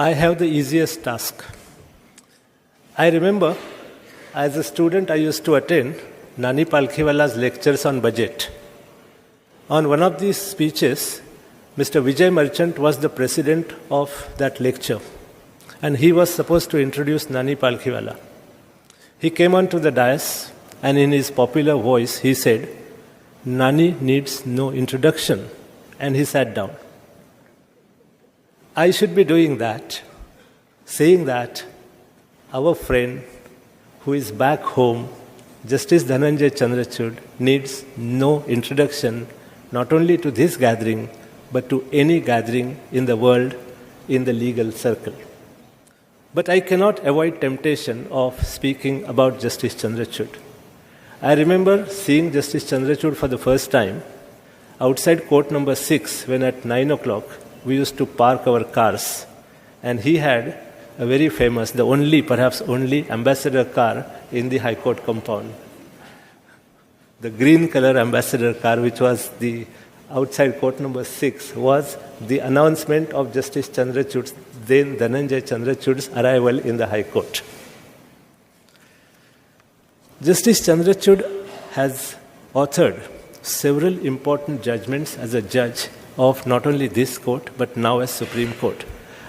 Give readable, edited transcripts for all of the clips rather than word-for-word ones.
I have the easiest task. I remember, as a student, I used to attend Nani Palkhiwala's lectures on budget. On one of these speeches, Mr. Vijay Merchant was the president of that lecture, and he was supposed to introduce Nani Palkhiwala. He came onto the dais, and in his popular voice, he said, "Nani needs no introduction," and he sat down. I should be doing that, saying that our friend who is back home, Justice Dhananjay Chandrachud, needs no introduction, not only to this gathering, but to any gathering in the world in the legal circle. But I cannot avoid temptation of speaking about Justice Chandrachud. I remember seeing Justice Chandrachud for the first time outside court number 6 when at 9 o'clock we used to park our cars, and he had a very famous, the only, perhaps only, ambassador car in the High Court compound. The green color ambassador car, which was the outside court number 6, was the announcement of Justice Chandrachud's, then Dhananjay Chandrachud's arrival in the High Court. Justice Chandrachud has authored several important judgments as a judge of not only this court, but now as Supreme Court.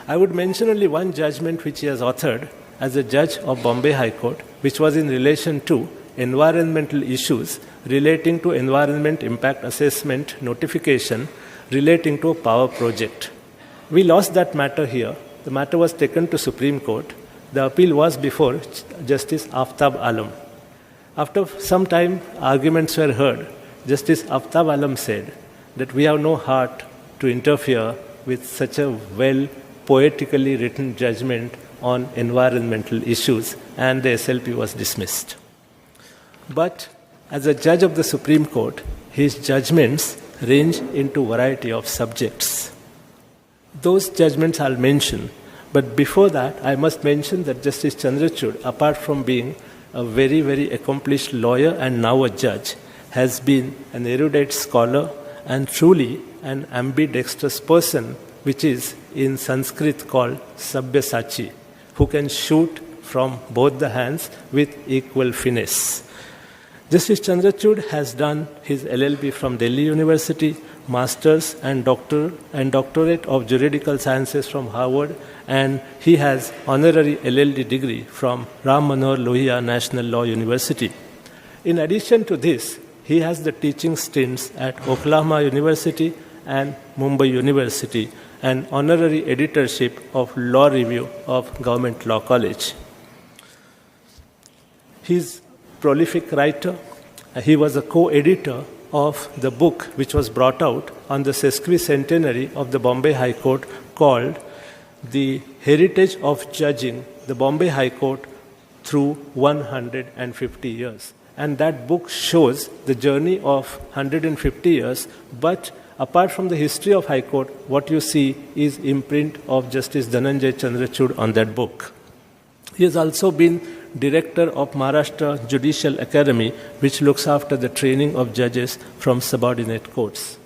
I would mention only one judgment which he has authored as a judge of Bombay High Court, which was in relation to environmental issues relating to environment impact assessment notification relating to a power project. We lost that matter here. The matter was taken to Supreme Court. The appeal was before Justice Aftab Alam. After some time, arguments were heard. Justice Aftab Alam said that we have no heart to interfere with such a well poetically written judgment on environmental issues, and the SLP was dismissed. But as a judge of the Supreme Court, his judgments range into a variety of subjects. Those judgments I'll mention, but before that, I must mention that Justice Chandrachud, apart from being a very, very accomplished lawyer and now a judge, has been an erudite scholar and truly an ambidextrous person, which is in Sanskrit called Sabyasachi, who can shoot from both the hands with equal finesse. Justice Chandrachud has done his LLB from Delhi University, Masters and Doctorate of Juridical Sciences from Harvard, and he has honorary LLD degree from Ram Manohar Lohia National Law University. In addition to this, he has the teaching stints at Oklahoma University and Mumbai University, and honorary editorship of Law Review of Government Law College. He's a prolific writer. He was a co-editor of the book which was brought out on the sesquicentenary of the Bombay High Court called The Heritage of Judging the Bombay High Court Through 150 Years. And that book shows the journey of 150 years, but apart from the history of High Court, what you see is imprint of Justice Dhananjay Chandrachud on that book. He has also been director of Maharashtra Judicial Academy, which looks after the training of judges from subordinate courts.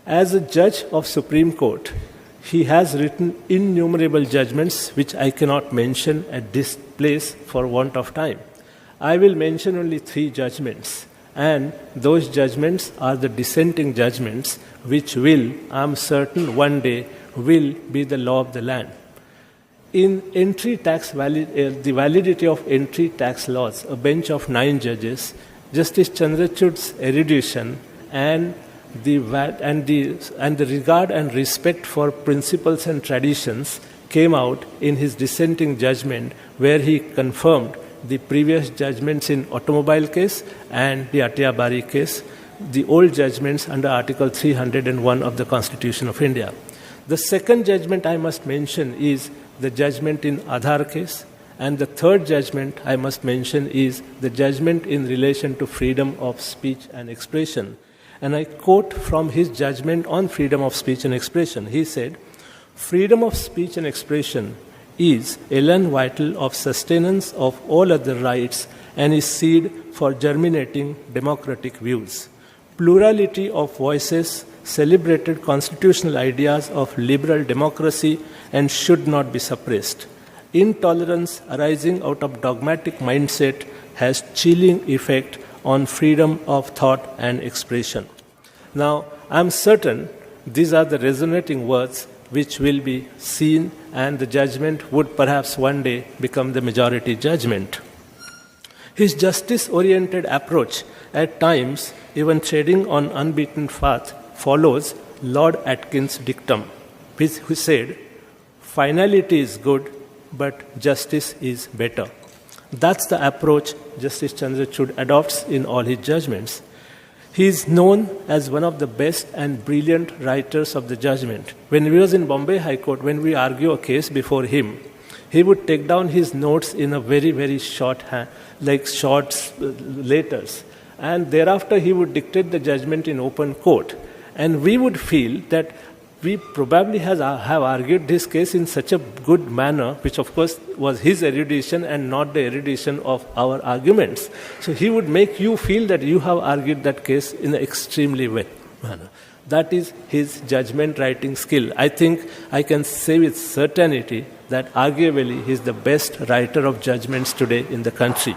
As a judge of Supreme Court, he has written innumerable judgments, which I cannot mention at this place for want of time. I will mention only 3 judgments, and those judgments are the dissenting judgments, which will, I am certain, one day will be the law of the land. In entry tax the validity of entry tax laws, a bench of 9 judges, Justice Chandrachud's erudition and the regard and respect for principles and traditions came out in his dissenting judgment, where he confirmed the previous judgments in automobile case and the Atiya Bari case, the old judgments under Article 301 of the Constitution of India. The second judgment I must mention is the judgment in Aadhaar case, and the third judgment I must mention is the judgment in relation to freedom of speech and expression. And I quote from his judgment on freedom of speech and expression. He said, "Freedom of speech and expression is elan vital of sustenance of all other rights and is seed for germinating democratic views. Plurality of voices celebrated constitutional ideas of liberal democracy and should not be suppressed. Intolerance arising out of dogmatic mindset has chilling effect on freedom of thought and expression. Now, I'm certain these are the resonating words which will be seen, and the judgment would perhaps one day become the majority judgment. His justice-oriented approach, at times even treading on unbeaten path, follows Lord Atkin's dictum, who said, "Finality is good, but justice is better." That's the approach Justice Chandrachud adopts in all his judgments. He is known as one of the best and brilliant writers of the judgment. When he was in Bombay High Court, when we argue a case before him, he would take down his notes in a very, very short letters. And thereafter, he would dictate the judgment in open court. And we would feel that we probably have argued this case in such a good manner, which of course was his erudition and not the erudition of our arguments. So he would make you feel that you have argued that case in an extremely well manner. That is his judgment writing skill. I think I can say with certainty that arguably he is the best writer of judgments today in the country.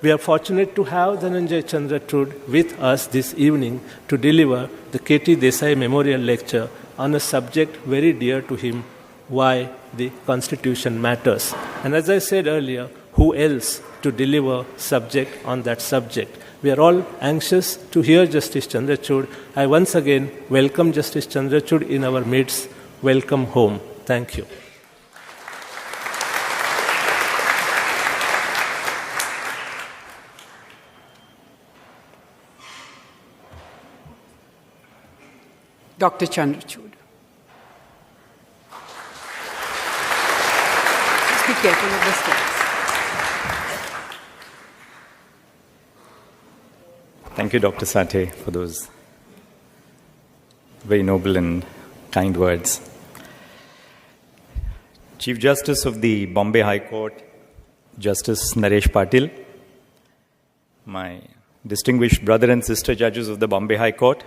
We are fortunate to have Dhananjay Chandrachud with us this evening to deliver the K.T. Desai Memorial Lecture on a subject very dear to him, why the Constitution matters. And as I said earlier, who else to deliver subject on that subject? We are all anxious to hear Justice Chandrachud. I once again welcome Justice Chandrachud in our midst. Welcome home. Thank you. Dr. Chandrachud. Just be careful of the steps. Thank you, Dr. Sathe, for those very noble and kind words. Chief Justice of the Bombay High Court, Justice Naresh Patil, my distinguished brother and sister judges of the Bombay High Court,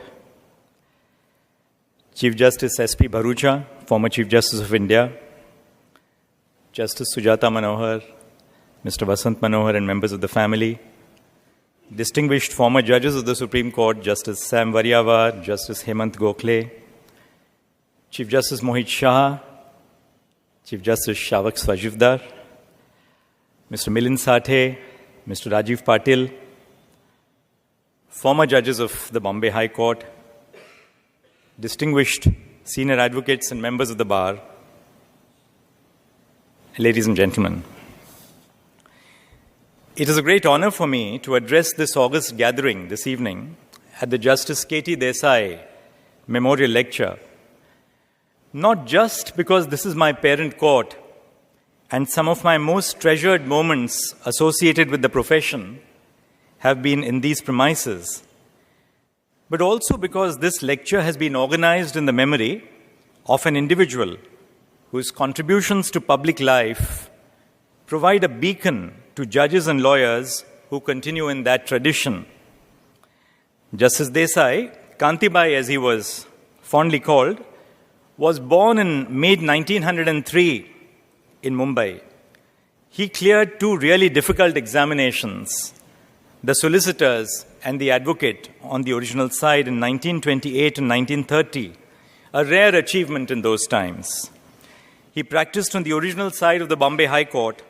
Chief Justice S.P. Bharucha, former Chief Justice of India, Justice Sujata Manohar, Mr. Vasant Manohar and members of the family, distinguished former judges of the Supreme Court, Justice Sam Variawar, Justice Hemant Gokhale, Chief Justice Mohit Shah, Chief Justice Shavak Swajivdar, Mr. Milind Sathe, Mr. Rajiv Patil, former judges of the Bombay High Court, distinguished senior advocates and members of the bar, ladies and gentlemen. It is a great honor for me to address this august gathering this evening at the Justice K.T. Desai Memorial Lecture, not just because this is my parent court and some of my most treasured moments associated with the profession have been in these premises, but also because this lecture has been organized in the memory of an individual whose contributions to public life provide a beacon to judges and lawyers who continue in that tradition. Justice Desai, Kantibai as he was fondly called, was born in May 1903 in Mumbai. He cleared two really difficult examinations, the solicitors and the advocate on the original side in 1928 and 1930, a rare achievement in those times. He practiced on the original side of the Bombay High Court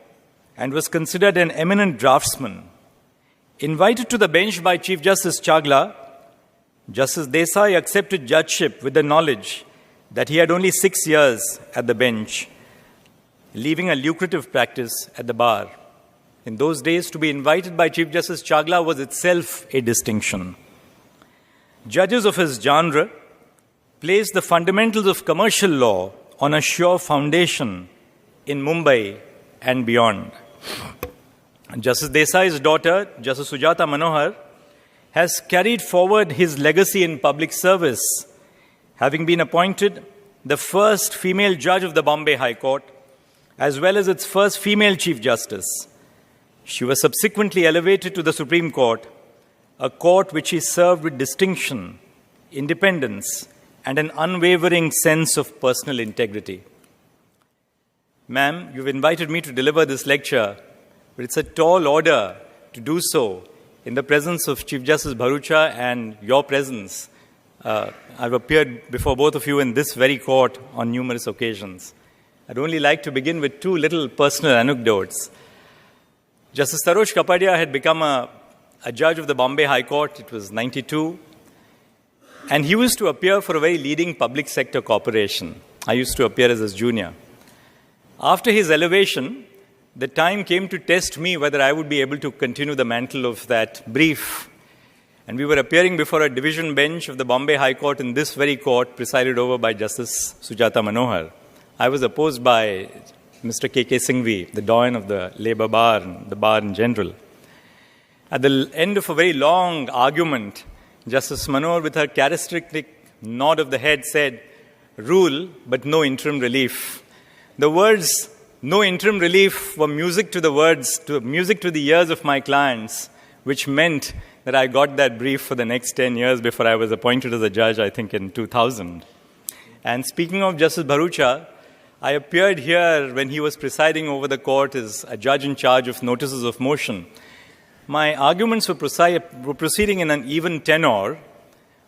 and was considered an eminent draftsman. Invited to the bench by Chief Justice Chagla, Justice Desai accepted judgeship with the knowledge that he had only 6 years at the bench, leaving a lucrative practice at the bar. In those days, to be invited by Chief Justice Chagla was itself a distinction. Judges of his genre placed the fundamentals of commercial law on a sure foundation in Mumbai and beyond. Justice Desai's daughter, Justice Sujata Manohar, has carried forward his legacy in public service, having been appointed the first female judge of the Bombay High Court, as well as its first female Chief Justice. She was subsequently elevated to the Supreme Court, a court which she served with distinction independence, and an unwavering sense of personal integrity. Ma'am, you've invited me to deliver this lecture, but it's a tall order to do so in the presence of Chief Justice Bharucha and your presence. I've appeared before both of you in this very court on numerous occasions. I'd only like to begin with two little personal anecdotes. Justice Sarosh Kapadia had become a judge of the Bombay High Court. It was 92. And he used to appear for a very leading public sector corporation. I used to appear as his junior. After his elevation, the time came to test me whether I would be able to continue the mantle of that brief. And we were appearing before a division bench of the Bombay High Court in this very court, presided over by Justice Sujata Manohar. I was opposed by Mr. K.K. Singhvi, the doyen of the Labour Bar and the bar in general. At the end of a very long argument, Justice Manohar, with her characteristic nod of the head, said, "Rule, but no interim relief." The words, "no interim relief," were music to the ears of my clients, which meant that I got that brief for the next 10 years before I was appointed as a judge, I think in 2000. And speaking of Justice Bharucha, I appeared here when he was presiding over the court as a judge in charge of notices of motion. My arguments were proceeding in an even tenor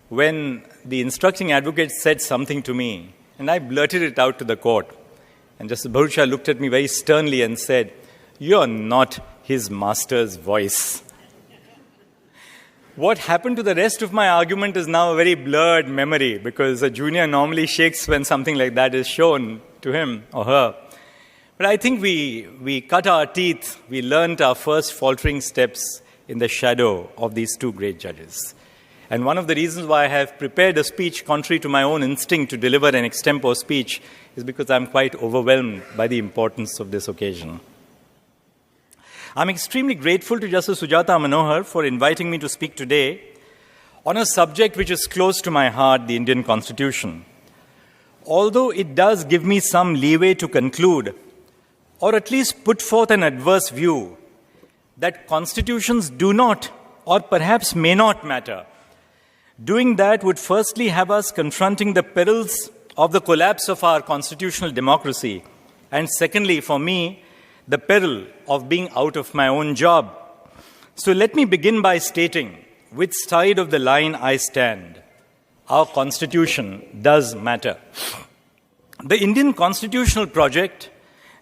when the instructing advocate said something to me, and I blurted it out to the court. And Justice Bharucha looked at me very sternly and said, "You're not his master's voice." What happened to the rest of my argument is now a very blurred memory, because a junior normally shakes when something like that is shown to him or her. But I think we cut our teeth, we learnt our first faltering steps in the shadow of these two great judges. And one of the reasons why I have prepared a speech contrary to my own instinct to deliver an extempore speech is because I'm quite overwhelmed by the importance of this occasion. I'm extremely grateful to Justice Sujata Manohar for inviting me to speak today on a subject which is close to my heart, the Indian Constitution. Although it does give me some leeway to conclude, or at least put forth an adverse view, that constitutions do not, or perhaps may not matter. Doing that would firstly have us confronting the perils of the collapse of our constitutional democracy, and secondly, for me, the peril of being out of my own job. So let me begin by stating which side of the line I stand. Our Constitution does matter. The Indian constitutional project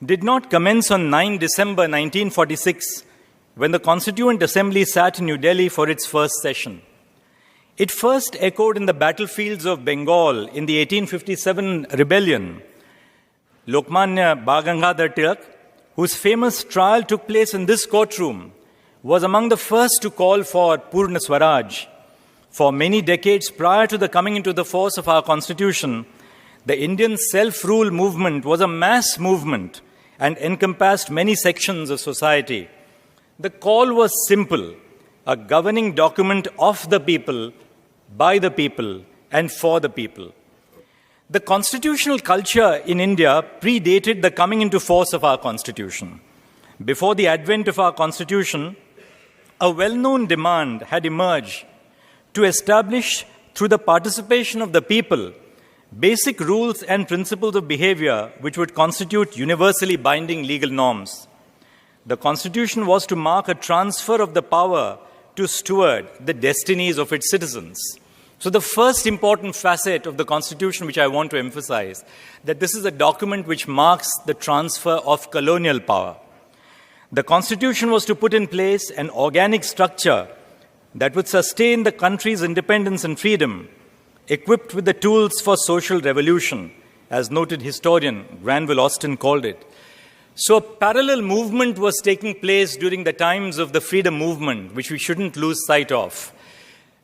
did not commence on 9 December 1946, when the Constituent Assembly sat in New Delhi for its first session. It first echoed in the battlefields of Bengal in the 1857 rebellion. Lokmanya Bal Tilak, whose famous trial took place in this courtroom, was among the first to call for Purna Swaraj. For many decades prior to the coming into the force of our Constitution, the Indian self-rule movement was a mass movement and encompassed many sections of society. The call was simple: a governing document of the people, by the people, and for the people. The constitutional culture in India predated the coming into force of our Constitution. Before the advent of our Constitution, a well-known demand had emerged to establish, through the participation of the people, basic rules and principles of behavior which would constitute universally binding legal norms. The Constitution was to mark a transfer of the power to steward the destinies of its citizens. So the first important facet of the Constitution which I want to emphasize, that this is a document which marks the transfer of colonial power. The Constitution was to put in place an organic structure that would sustain the country's independence and freedom, equipped with the tools for social revolution, as noted historian Granville Austin called it. So a parallel movement was taking place during the times of the freedom movement, which we shouldn't lose sight of.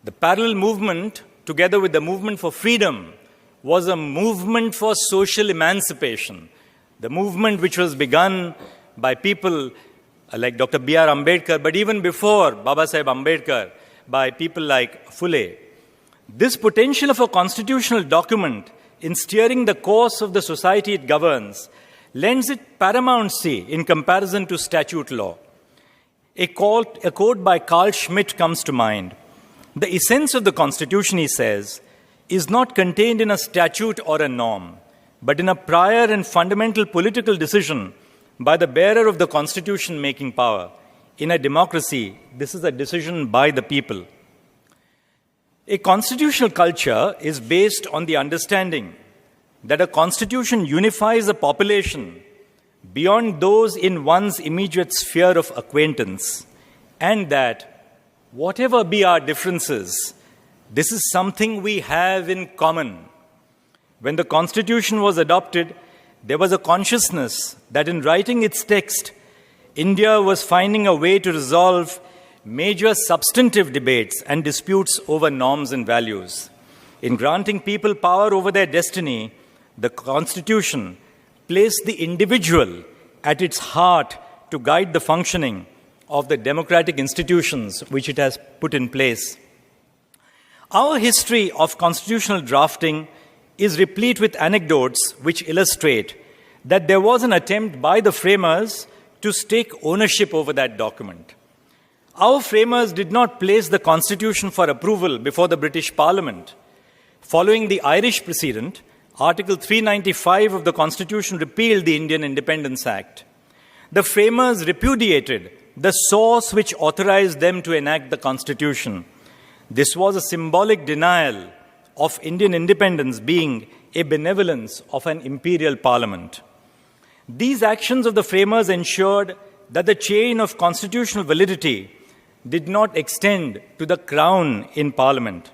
The parallel movement, together with the movement for freedom, was a movement for social emancipation. The movement which was begun by people like Dr. B.R. Ambedkar, but even before Babasaheb Ambedkar, by people like Phule. This potential of a constitutional document in steering the course of the society it governs lends it paramountcy in comparison to statute law. A quote by Carl Schmitt comes to mind. The essence of the Constitution, he says, is not contained in a statute or a norm, but in a prior and fundamental political decision by the bearer of the constitution-making power. In a democracy, this is a decision by the people. A constitutional culture is based on the understanding that a constitution unifies a population beyond those in one's immediate sphere of acquaintance, and that, whatever be our differences, this is something we have in common. When the Constitution was adopted, there was a consciousness that in writing its text, India was finding a way to resolve major substantive debates and disputes over norms and values. In granting people power over their destiny, the Constitution placed the individual at its heart to guide the functioning of the democratic institutions which it has put in place. Our history of constitutional drafting is replete with anecdotes which illustrate that there was an attempt by the framers to stake ownership over that document. Our framers did not place the Constitution for approval before the British Parliament. Following the Irish precedent, Article 395 of the Constitution repealed the Indian Independence Act. The framers repudiated the source which authorized them to enact the Constitution. This was a symbolic denial of Indian independence being a benevolence of an imperial parliament. These actions of the framers ensured that the chain of constitutional validity did not extend to the crown in parliament.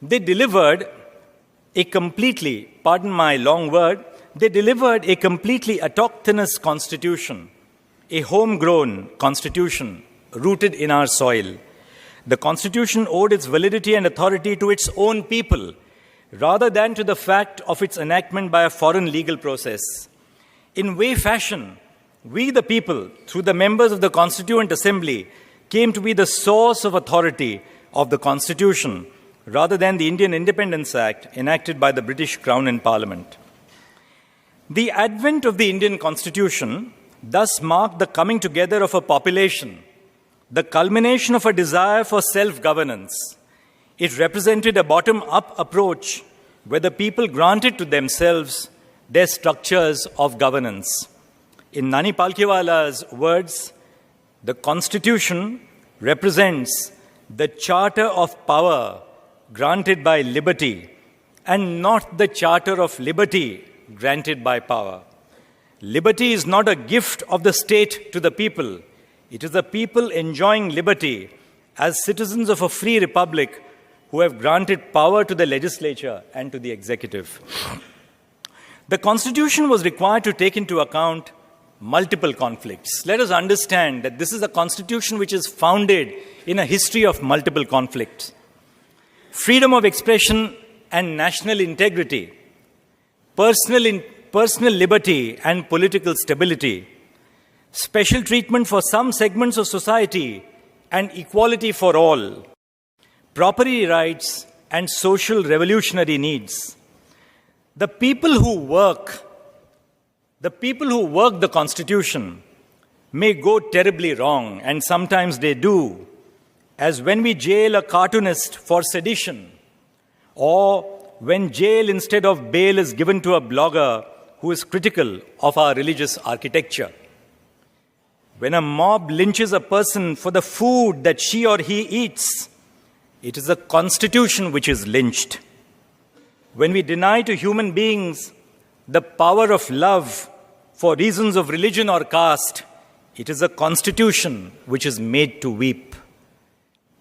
They delivered a completely, pardon my long word, they delivered a completely autochthonous constitution, a homegrown constitution rooted in our soil. The Constitution owed its validity and authority to its own people, rather than to the fact of its enactment by a foreign legal process. In way fashion, we the people, through the members of the Constituent Assembly, came to be the source of authority of the Constitution, rather than the Indian Independence Act enacted by the British Crown in Parliament. The advent of the Indian Constitution thus marked the coming together of a population, the culmination of a desire for self-governance. It represented a bottom-up approach where the people granted to themselves their structures of governance. In Nani Palkhiwala's words, the Constitution represents the charter of power granted by liberty and not the charter of liberty granted by power. Liberty is not a gift of the state to the people. It is the people enjoying liberty as citizens of a free republic who have granted power to the legislature and to the executive. The Constitution was required to take into account multiple conflicts. Let us understand that this is a Constitution which is founded in a history of multiple conflicts. Freedom of expression and national integrity, personal liberty and political stability, special treatment for some segments of society and equality for all, property rights and social revolutionary needs. The people who work the Constitution may go terribly wrong, and sometimes they do, as when we jail a cartoonist for sedition, or when jail instead of bail is given to a blogger who is critical of our religious architecture. When a mob lynches a person for the food that she or he eats, it is the Constitution which is lynched. When we deny to human beings the power of love for reasons of religion or caste, it is the Constitution which is made to weep.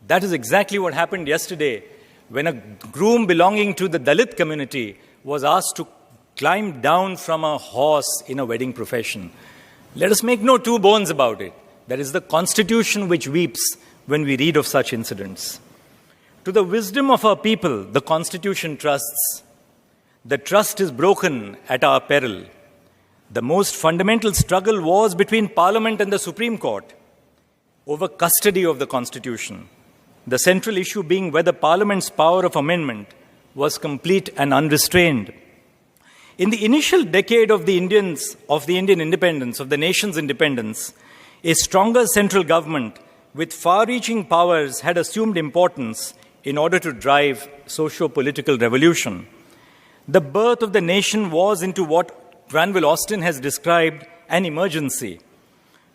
That is exactly what happened yesterday when a groom belonging to the Dalit community was asked to climb down from a horse in a wedding procession. Let us make no two bones about it. That is the Constitution which weeps when we read of such incidents. To the wisdom of our people, the Constitution trusts. The trust is broken at our peril. The most fundamental struggle was between Parliament and the Supreme Court over custody of the Constitution. The central issue being whether Parliament's power of amendment was complete and unrestrained. In the initial decade of the Indian independence, of the nation's independence, a stronger central government with far-reaching powers had assumed importance in order to drive socio-political revolution. The birth of the nation was into what Granville Austin has described an emergency.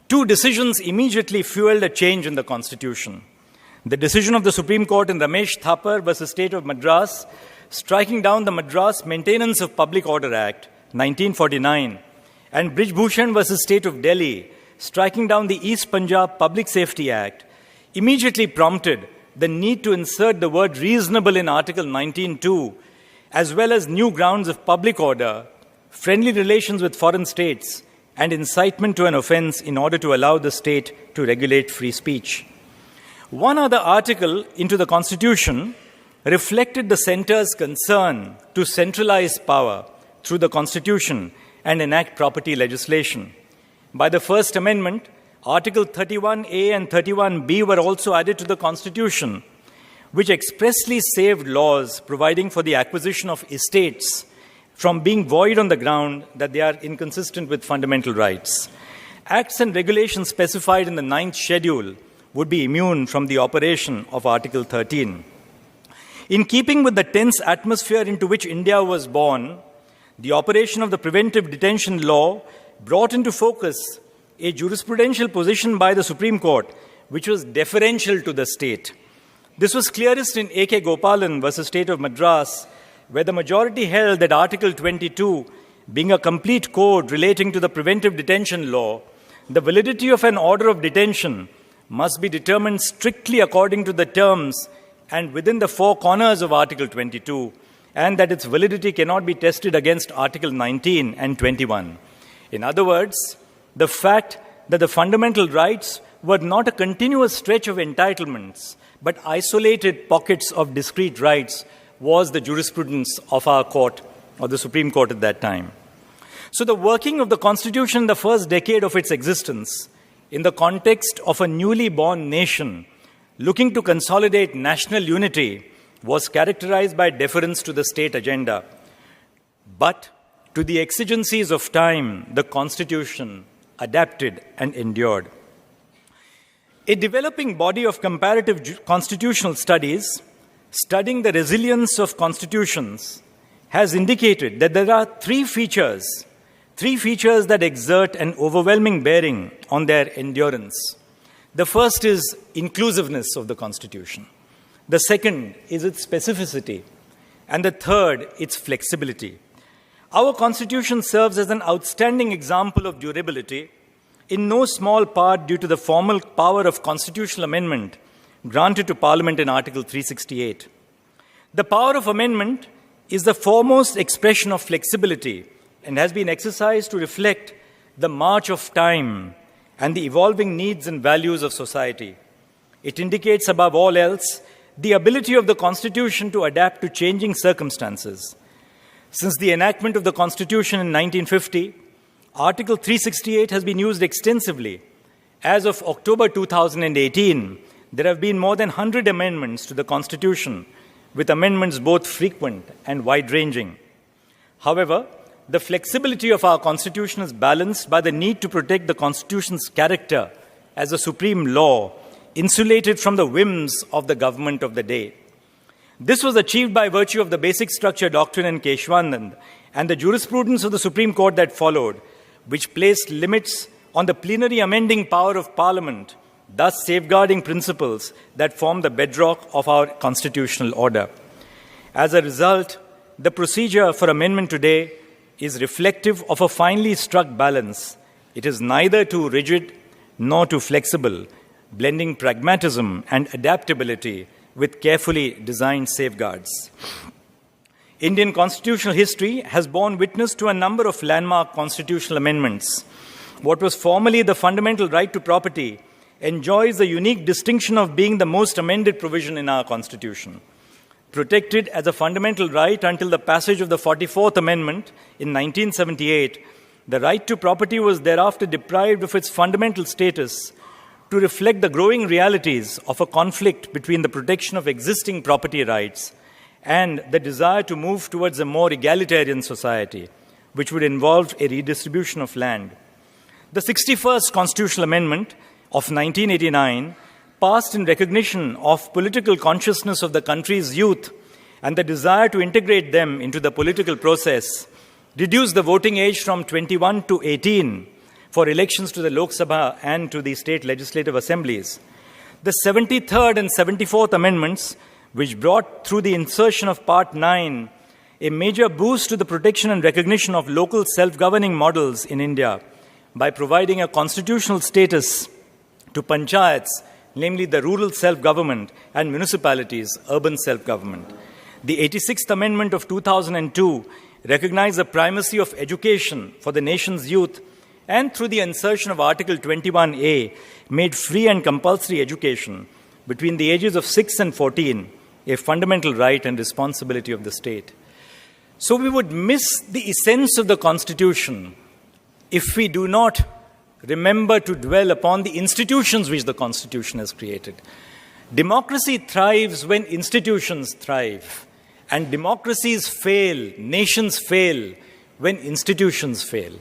Two decisions immediately fueled a change in the Constitution. The decision of the Supreme Court in Ramesh Thapar versus State of Madras, striking down the Madras Maintenance of Public Order Act, 1949, and Brij Bhushan versus State of Delhi, striking down the East Punjab Public Safety Act, immediately prompted the need to insert the word reasonable in Article 19.2, as well as new grounds of public order, friendly relations with foreign states, and incitement to an offense in order to allow the state to regulate free speech. One other article into the Constitution reflected the centre's concern to centralize power through the Constitution and enact property legislation. By the First Amendment, Article 31A and 31B were also added to the Constitution, which expressly saved laws providing for the acquisition of estates from being void on the ground that they are inconsistent with fundamental rights. Acts and regulations specified in the 9th schedule would be immune from the operation of Article 13. In keeping with the tense atmosphere into which India was born, the operation of the preventive detention law brought into focus a jurisprudential position by the Supreme Court, which was deferential to the state. This was clearest in A.K. Gopalan versus State of Madras, where the majority held that Article 22, being a complete code relating to the preventive detention law, the validity of an order of detention must be determined strictly according to the terms and within the four corners of Article 22, and that its validity cannot be tested against Article 19 and 21. In other words, the fact that the fundamental rights were not a continuous stretch of entitlements, but isolated pockets of discrete rights was the jurisprudence of our court, or the Supreme Court at that time. So the working of the Constitution in the first decade of its existence, in the context of a newly born nation looking to consolidate national unity, was characterized by deference to the state agenda. But to the exigencies of time, the Constitution adapted and endured. A developing body of comparative constitutional studies studying the resilience of constitutions has indicated that there are three features that exert an overwhelming bearing on their endurance. The first is inclusiveness of the Constitution. The second is its specificity. And the third, its flexibility. Our Constitution serves as an outstanding example of durability, in no small part due to the formal power of constitutional amendment granted to Parliament in Article 368. The power of amendment is the foremost expression of flexibility and has been exercised to reflect the march of time and the evolving needs and values of society. It indicates, above all else, the ability of the Constitution to adapt to changing circumstances. Since the enactment of the Constitution in 1950, Article 368 has been used extensively. As of October 2018, there have been more than 100 amendments to the Constitution, with amendments both frequent and wide-ranging. However, the flexibility of our Constitution is balanced by the need to protect the Constitution's character as a supreme law, insulated from the whims of the government of the day. This was achieved by virtue of the basic structure doctrine in Keshwanand and the jurisprudence of the Supreme Court that followed, which placed limits on the plenary amending power of Parliament, thus safeguarding principles that form the bedrock of our constitutional order. As a result, the procedure for amendment today is reflective of a finely struck balance. It is neither too rigid nor too flexible, blending pragmatism and adaptability with carefully designed safeguards. Indian constitutional history has borne witness to a number of landmark constitutional amendments. What was formerly the fundamental right to property enjoys the unique distinction of being the most amended provision in our Constitution. Protected as a fundamental right until the passage of the 44th Amendment in 1978, the right to property was thereafter deprived of its fundamental status to reflect the growing realities of a conflict between the protection of existing property rights and the desire to move towards a more egalitarian society, which would involve a redistribution of land. The 61st Constitutional Amendment of 1989 passed in recognition of political consciousness of the country's youth and the desire to integrate them into the political process, reduced the voting age from 21 to 18 for elections to the Lok Sabha and to the state legislative assemblies. The 73rd and 74th Amendments, which brought through the insertion of Part 9 a major boost to the protection and recognition of local self-governing models in India by providing a constitutional status to panchayats, namely the rural self-government, and municipalities, urban self-government. The 86th Amendment of 2002 recognized the primacy of education for the nation's youth, and through the insertion of Article 21A, made free and compulsory education between the ages of 6 and 14 a fundamental right and responsibility of the state. So we would miss the essence of the Constitution if we do not remember to dwell upon the institutions which the Constitution has created. Democracy thrives when institutions thrive, and democracies fail, nations fail, when institutions fail.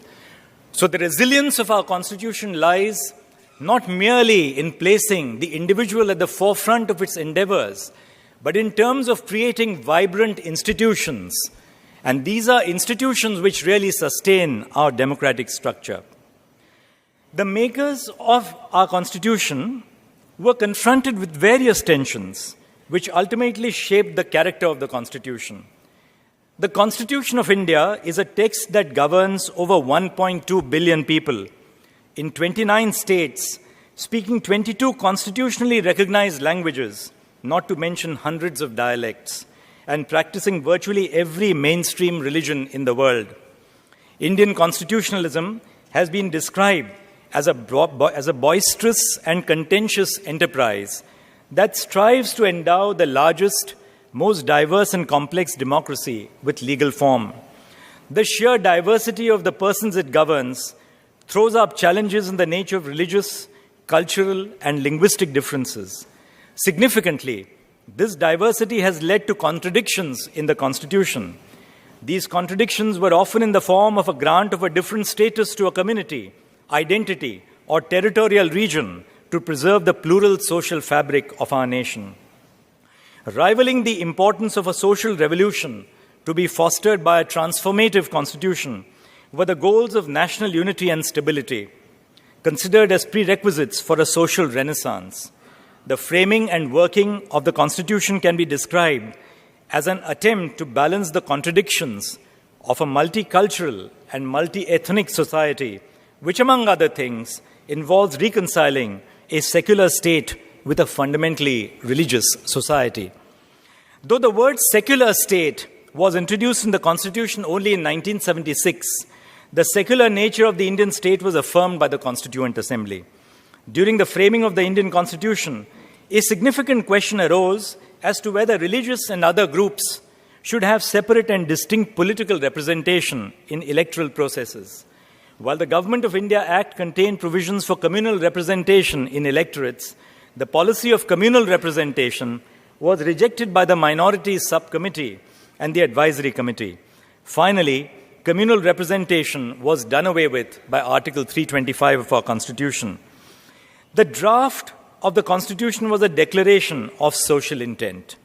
So the resilience of our Constitution lies not merely in placing the individual at the forefront of its endeavors, but in terms of creating vibrant institutions. And these are institutions which really sustain our democratic structure. The makers of our Constitution were confronted with various tensions, which ultimately shaped the character of the Constitution. The Constitution of India is a text that governs over 1.2 billion people in 29 states, speaking 22 constitutionally recognized languages, not to mention hundreds of dialects, and practicing virtually every mainstream religion in the world. Indian constitutionalism has been described as a boisterous and contentious enterprise that strives to endow the largest, most diverse and complex democracy with legal form. The sheer diversity of the persons it governs throws up challenges in the nature of religious, cultural, and linguistic differences. Significantly, this diversity has led to contradictions in the Constitution. These contradictions were often in the form of a grant of a different status to a community, identity, or territorial region to preserve the plural social fabric of our nation. Rivaling the importance of a social revolution to be fostered by a transformative constitution were the goals of national unity and stability, considered as prerequisites for a social renaissance. The framing and working of the Constitution can be described as an attempt to balance the contradictions of a multicultural and multi-ethnic society, which, among other things, involves reconciling a secular state with a fundamentally religious society. Though the word secular state was introduced in the Constitution only in 1976, the secular nature of the Indian state was affirmed by the Constituent Assembly. During the framing of the Indian Constitution, a significant question arose as to whether religious and other groups should have separate and distinct political representation in electoral processes. While the Government of India Act contained provisions for communal representation in electorates, the policy of communal representation was rejected by the Minorities Subcommittee and the Advisory Committee. Finally, communal representation was done away with by Article 325 of our Constitution. The draft of the Constitution was a declaration of social intent.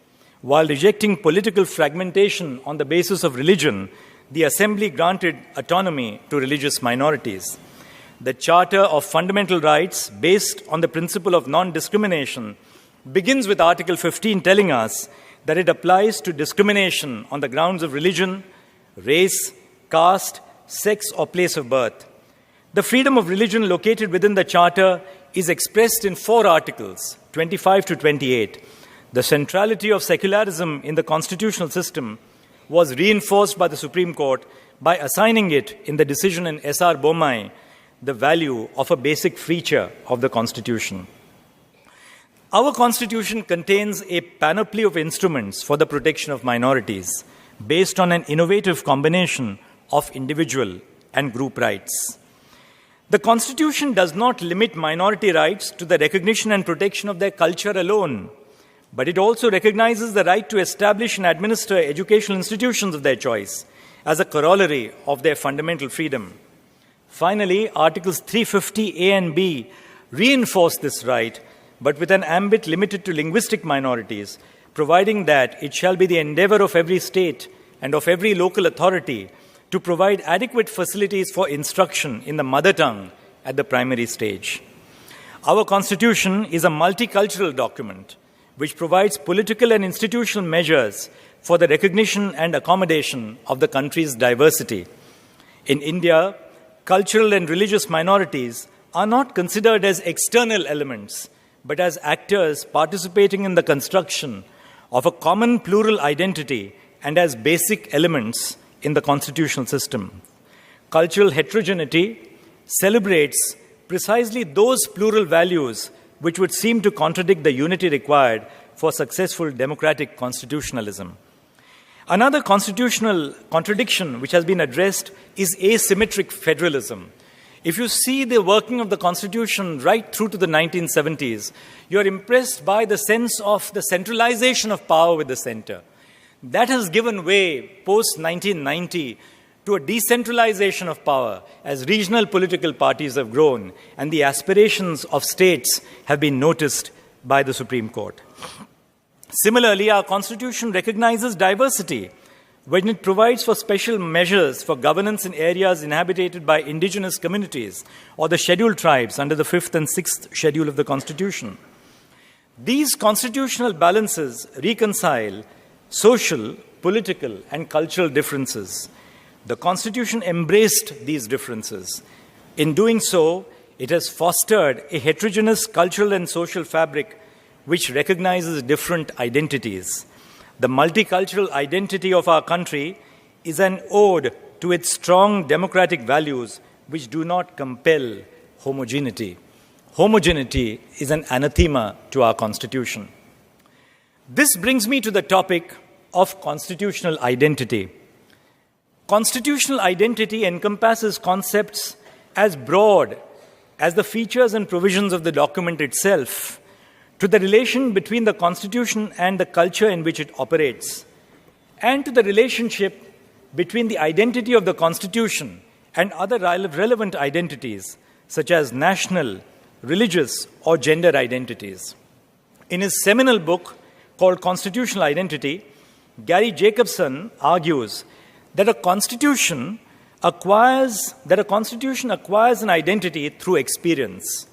While rejecting political fragmentation on the basis of religion, the Assembly granted autonomy to religious minorities. The Charter of Fundamental Rights, based on the principle of non-discrimination, begins with Article 15 telling us that it applies to discrimination on the grounds of religion, race, caste, sex, or place of birth. The freedom of religion located within the Charter is expressed in 4 articles, 25 to 28. The centrality of secularism in the constitutional system was reinforced by the Supreme Court by assigning it in the decision in S.R. Bommai the value of a basic feature of the Constitution. Our Constitution contains a panoply of instruments for the protection of minorities based on an innovative combination of individual and group rights. The Constitution does not limit minority rights to the recognition and protection of their culture alone, but it also recognizes the right to establish and administer educational institutions of their choice as a corollary of their fundamental freedom. Finally, Articles 350A and B reinforce this right but with an ambit limited to linguistic minorities, providing that it shall be the endeavor of every state and of every local authority to provide adequate facilities for instruction in the mother tongue at the primary stage. Our Constitution is a multicultural document which provides political and institutional measures for the recognition and accommodation of the country's diversity. In India, cultural and religious minorities are not considered as external elements, but as actors participating in the construction of a common plural identity and as basic elements in the constitutional system. Cultural heterogeneity celebrates precisely those plural values which would seem to contradict the unity required for successful democratic constitutionalism. Another constitutional contradiction which has been addressed is asymmetric federalism. If you see the working of the Constitution right through to the 1970s, you are impressed by the sense of the centralization of power with the center. That has given way post-1990 to a decentralization of power as regional political parties have grown and the aspirations of states have been noticed by the Supreme Court. Similarly, our Constitution recognizes diversity when it provides for special measures for governance in areas inhabited by indigenous communities or the scheduled tribes under the 5th and 6th schedule of the Constitution. These constitutional balances reconcile social, political, and cultural differences. The Constitution embraced these differences. In doing so, it has fostered a heterogeneous cultural and social fabric which recognizes different identities. The multicultural identity of our country is an ode to its strong democratic values which do not compel homogeneity. Homogeneity is an anathema to our Constitution. This brings me to the topic of constitutional identity. Constitutional identity encompasses concepts as broad as the features and provisions of the document itself, to the relation between the Constitution and the culture in which it operates, and to the relationship between the identity of the Constitution and other relevant identities, such as national, religious, or gender identities. In his seminal book called Constitutional Identity, Gary Jacobson argues that a constitution acquires an identity through experience,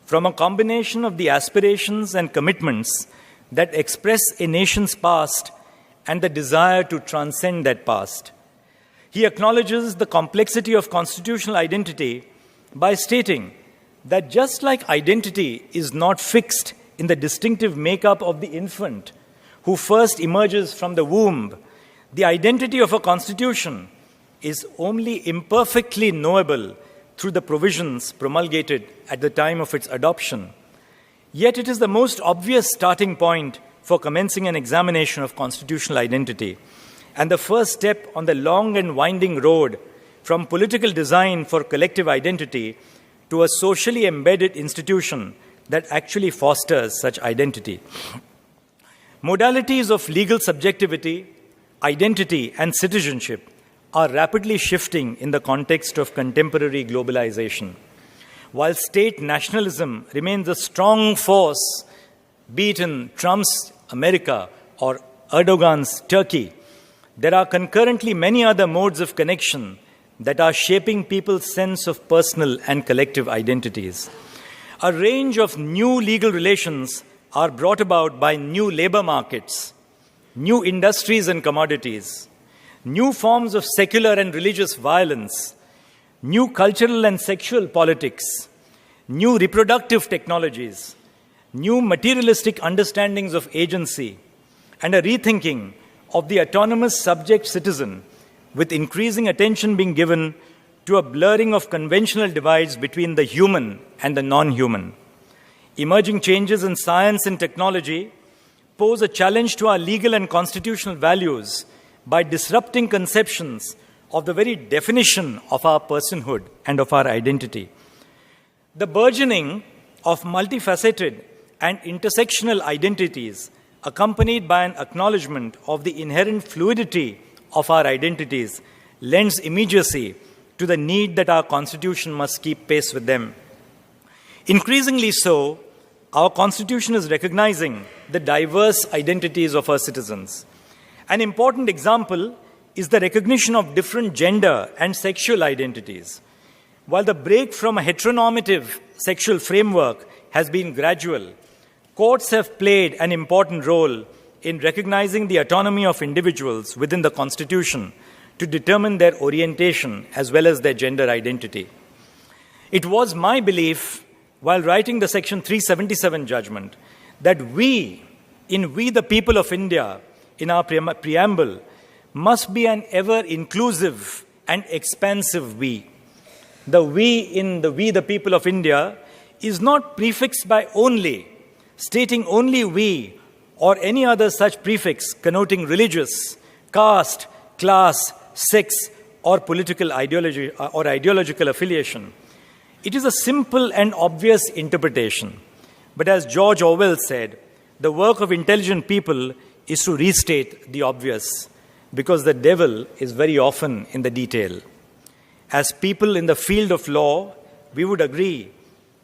from a combination of the aspirations and commitments that express a nation's past and the desire to transcend that past. He acknowledges the complexity of constitutional identity by stating that just like identity is not fixed in the distinctive makeup of the infant who first emerges from the womb, the identity of a constitution is only imperfectly knowable through the provisions promulgated at the time of its adoption. Yet it is the most obvious starting point for commencing an examination of constitutional identity, and the first step on the long and winding road from political design for collective identity to a socially embedded institution that actually fosters such identity. Modalities of legal subjectivity, identity, and citizenship are rapidly shifting in the context of contemporary globalization. While state nationalism remains a strong force, be it in Trump's America or Erdogan's Turkey, there are concurrently many other modes of connection that are shaping people's sense of personal and collective identities. A range of new legal relations are brought about by new labor markets, new industries and commodities, new forms of secular and religious violence, new cultural and sexual politics, new reproductive technologies, new materialistic understandings of agency, and a rethinking of the autonomous subject citizen, with increasing attention being given to a blurring of conventional divides between the human and the non-human. Emerging changes in science and technology pose a challenge to our legal and constitutional values by disrupting conceptions of the very definition of our personhood and of our identity. The burgeoning of multifaceted and intersectional identities, accompanied by an acknowledgement of the inherent fluidity of our identities, lends immediacy to the need that our Constitution must keep pace with them. Increasingly so, our Constitution is recognizing the diverse identities of our citizens. An important example is the recognition of different gender and sexual identities. While the break from a heteronormative sexual framework has been gradual, courts have played an important role in recognizing the autonomy of individuals within the Constitution to determine their orientation as well as their gender identity. It was my belief, while writing the Section 377 judgment, that we the people of India, in our preamble, must be an ever-inclusive and expansive we. The we in the people of India is not prefixed by only, stating only we or any other such prefix connoting religious, caste, class, sex, or political ideology or ideological affiliation. It is a simple and obvious interpretation. But as George Orwell said, the work of intelligent people is to restate the obvious, because the devil is very often in the detail. As people in the field of law, we would agree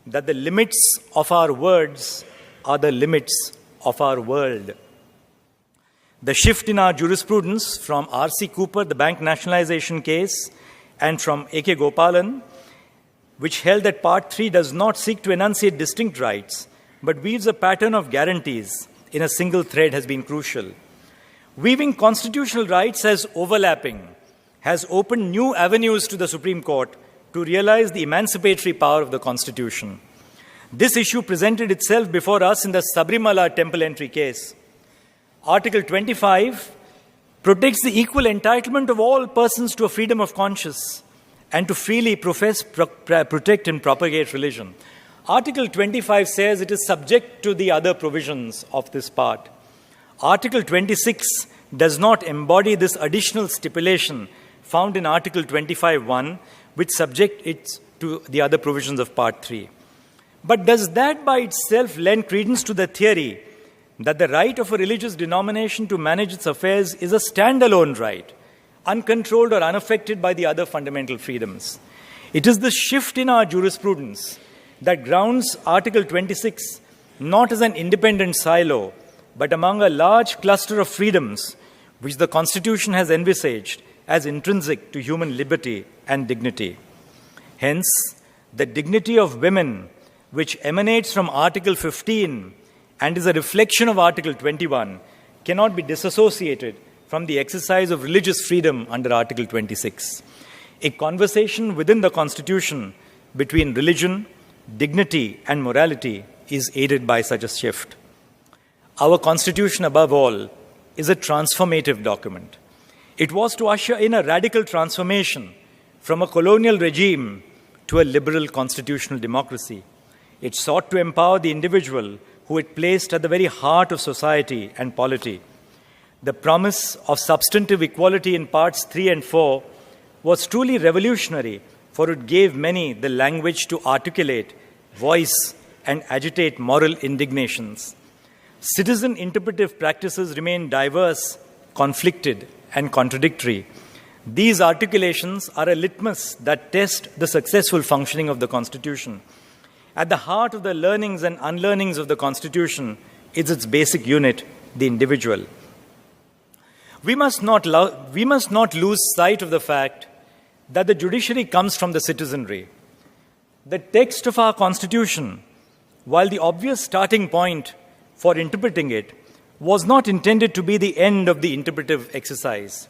that the limits of our words are the limits of our world. The shift in our jurisprudence from R.C. Cooper, the bank nationalization case, and from A.K. Gopalan, which held that Part 3 does not seek to enunciate distinct rights, but weaves a pattern of guarantees in a single thread, has been crucial. Weaving constitutional rights as overlapping has opened new avenues to the Supreme Court to realize the emancipatory power of the Constitution. This issue presented itself before us in the Sabrimala temple entry case. Article 25 protects the equal entitlement of all persons to a freedom of conscience and to freely profess, protect, and propagate religion. Article 25 says it is subject to the other provisions of this part. Article 26 does not embody this additional stipulation found in Article 25(1), which subject it to the other provisions of Part 3. But does that by itself lend credence to the theory that the right of a religious denomination to manage its affairs is a standalone right, uncontrolled or unaffected by the other fundamental freedoms? It is the shift in our jurisprudence that grounds Article 26 not as an independent silo, but among a large cluster of freedoms which the Constitution has envisaged as intrinsic to human liberty and dignity. Hence, the dignity of women, which emanates from Article 15 and is a reflection of Article 21, cannot be disassociated from the exercise of religious freedom under Article 26. A conversation within the Constitution between religion, dignity, and morality is aided by such a shift. Our Constitution, above all, is a transformative document. It was to usher in a radical transformation from a colonial regime to a liberal constitutional democracy. It sought to empower the individual who it placed at the very heart of society and polity. The promise of substantive equality in parts 3 and 4 was truly revolutionary, for it gave many the language to articulate, voice, and agitate moral indignations. Citizen interpretive practices remain diverse, conflicted, and contradictory. These articulations are a litmus that test the successful functioning of the Constitution. At the heart of the learnings and unlearnings of the Constitution is its basic unit, the individual. We must not lose sight of the fact that the judiciary comes from the citizenry. The text of our Constitution, while the obvious starting point for interpreting it, was not intended to be the end of the interpretive exercise.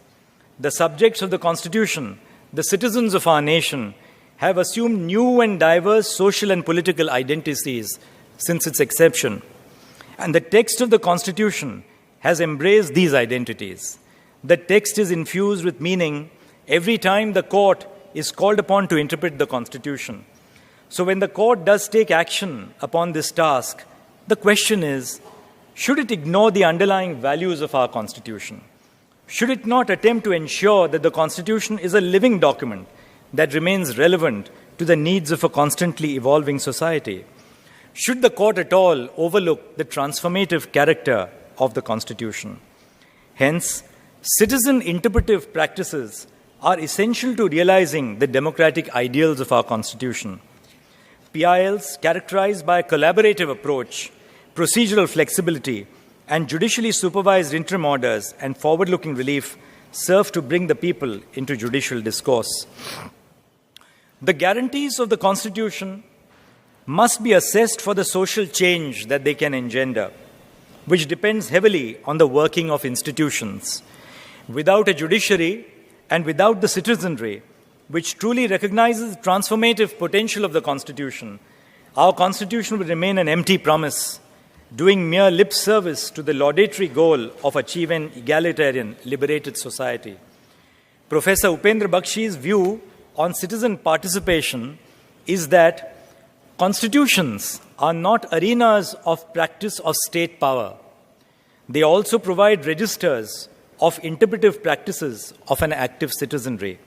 The subjects of the Constitution, the citizens of our nation, have assumed new and diverse social and political identities since its inception. And the text of the Constitution has embraced these identities. The text is infused with meaning every time the court is called upon to interpret the Constitution. So when the court does take action upon this task, the question is, should it ignore the underlying values of our Constitution? Should it not attempt to ensure that the Constitution is a living document that remains relevant to the needs of a constantly evolving society? Should the court at all overlook the transformative character of the Constitution? Hence, citizen interpretive practices are essential to realizing the democratic ideals of our Constitution. PILs characterized by a collaborative approach, procedural flexibility, and judicially supervised interim orders and forward-looking relief serve to bring the people into judicial discourse. The guarantees of the Constitution must be assessed for the social change that they can engender, which depends heavily on the working of institutions. Without a judiciary and without the citizenry, which truly recognizes the transformative potential of the Constitution, our Constitution will remain an empty promise, doing mere lip service to the laudatory goal of achieving egalitarian, liberated society. Professor Upendra Bakshi's view on citizen participation is that constitutions are not arenas of practice of state power. They also provide registers of interpretive practices of an active citizenry.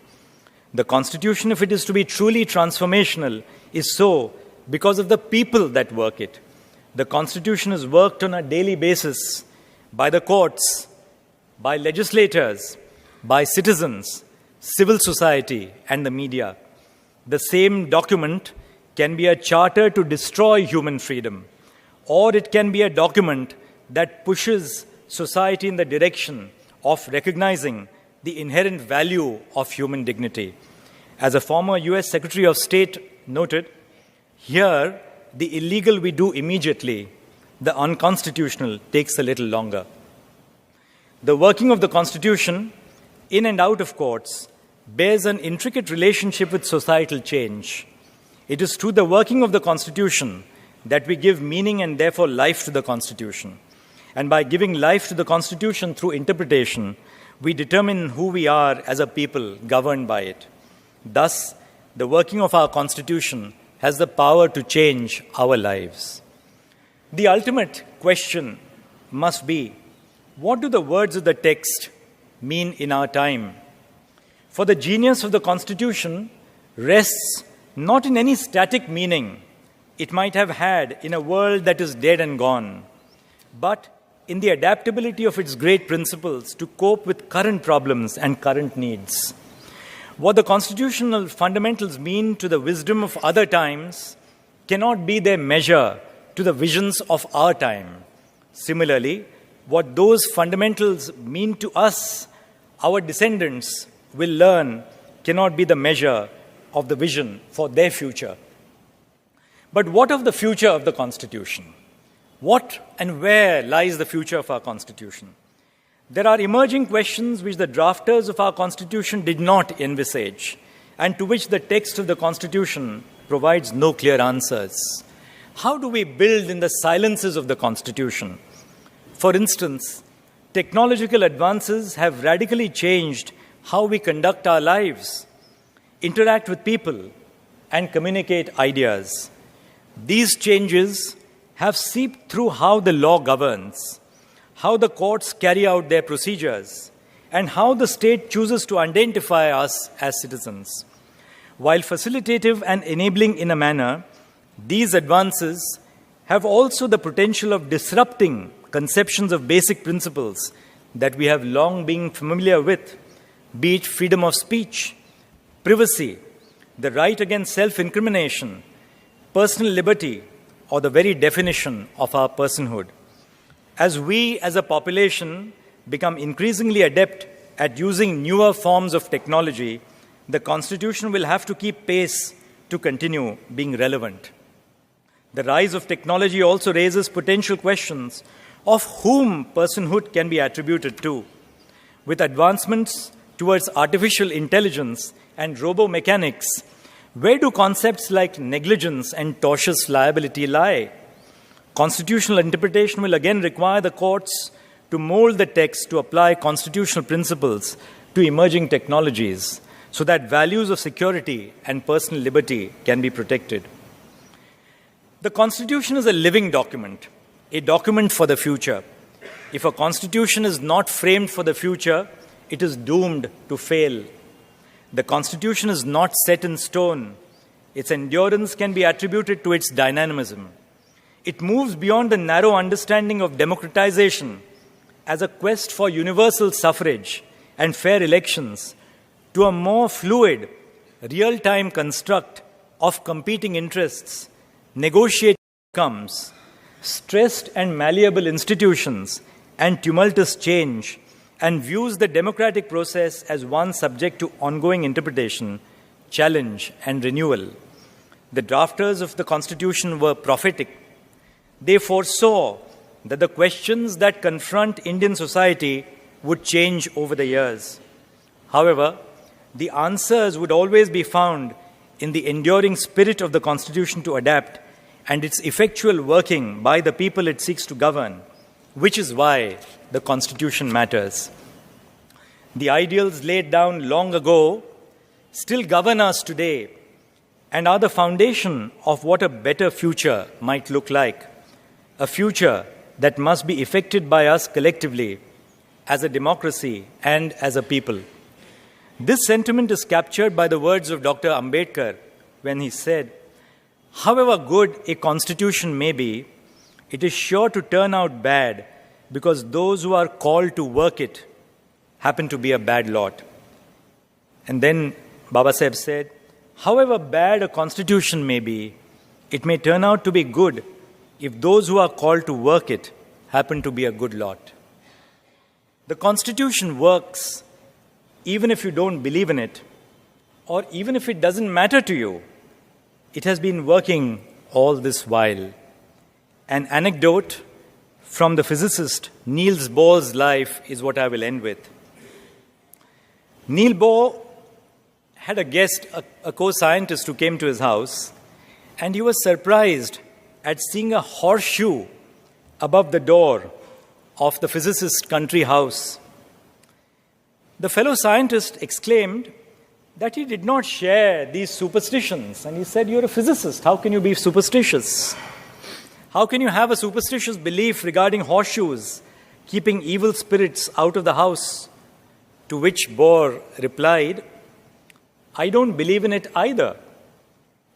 The Constitution, if it is to be truly transformational, is so because of the people that work it. The Constitution is worked on a daily basis by the courts, by legislators, by citizens, civil society, and the media. The same document can be a charter to destroy human freedom, or it can be a document that pushes society in the direction of recognizing the inherent value of human dignity. As a former US Secretary of State noted, here the illegal we do immediately, the unconstitutional takes a little longer. The working of the Constitution, in and out of courts, bears an intricate relationship with societal change. It is through the working of the Constitution that we give meaning and therefore life to the Constitution. And by giving life to the Constitution through interpretation, we determine who we are as a people governed by it. Thus, the working of our Constitution has the power to change our lives. The ultimate question must be, what do the words of the text mean in our time? For the genius of the Constitution rests not in any static meaning it might have had in a world that is dead and gone, but in the adaptability of its great principles to cope with current problems and current needs. What the constitutional fundamentals mean to the wisdom of other times cannot be their measure to the visions of our time. Similarly, what those fundamentals mean to us, our descendants, will learn cannot be the measure of the vision for their future. But what of the future of the Constitution? What and where lies the future of our Constitution? There are emerging questions which the drafters of our Constitution did not envisage, and to which the text of the Constitution provides no clear answers. How do we build in the silences of the Constitution? For instance, technological advances have radically changed how we conduct our lives, interact with people, and communicate ideas. These changes have seeped through how the law governs, how the courts carry out their procedures, and how the state chooses to identify us as citizens. While facilitative and enabling in a manner, these advances have also the potential of disrupting conceptions of basic principles that we have long been familiar with, be it freedom of speech, privacy, the right against self-incrimination, personal liberty, or the very definition of our personhood. As we as a population become increasingly adept at using newer forms of technology, the Constitution will have to keep pace to continue being relevant. The rise of technology also raises potential questions of whom personhood can be attributed to. With advancements towards artificial intelligence and robo-mechanics, where do concepts like negligence and tortious liability lie? Constitutional interpretation will again require the courts to mold the text to apply constitutional principles to emerging technologies so that values of security and personal liberty can be protected. The Constitution is a living document, a document for the future. If a Constitution is not framed for the future, it is doomed to fail. The Constitution is not set in stone. Its endurance can be attributed to its dynamism. It moves beyond the narrow understanding of democratization as a quest for universal suffrage and fair elections to a more fluid, real-time construct of competing interests negotiating outcomes, stressed and malleable institutions, and tumultuous change, and views the democratic process as one subject to ongoing interpretation, challenge, and renewal. The drafters of the Constitution were prophetic. They foresaw that the questions that confront Indian society would change over the years. However, the answers would always be found in the enduring spirit of the Constitution to adapt and its effectual working by the people it seeks to govern, which is why the Constitution matters. The ideals laid down long ago still govern us today and are the foundation of what a better future might look like, a future that must be effected by us collectively as a democracy and as a people. This sentiment is captured by the words of Dr. Ambedkar when he said, "However good a constitution may be, it is sure to turn out bad because those who are called to work it happen to be a bad lot." And then Baba Saheb said, "However bad a constitution may be, it may turn out to be good if those who are called to work it happen to be a good lot." The Constitution works even if you don't believe in it, or even if it doesn't matter to you. It has been working all this while. An anecdote from the physicist Niels Bohr's life is what I will end with. Niels Bohr had a guest, a co-scientist who came to his house, and he was surprised at seeing a horseshoe above the door of the physicist's country house. The fellow scientist exclaimed that he did not share these superstitions. And he said, "You're a physicist. How can you be superstitious? How can you have a superstitious belief regarding horseshoes, keeping evil spirits out of the house?" To which Bohr replied, "I don't believe in it either.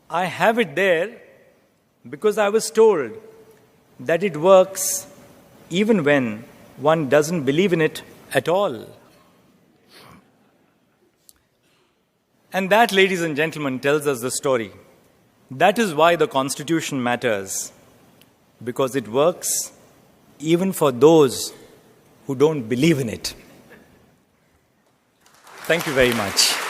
I have it there because I was told that it works even when one doesn't believe in it at all." And that, ladies and gentlemen, tells us the story. That is why the Constitution matters, because it works even for those who don't believe in it. Thank you very much.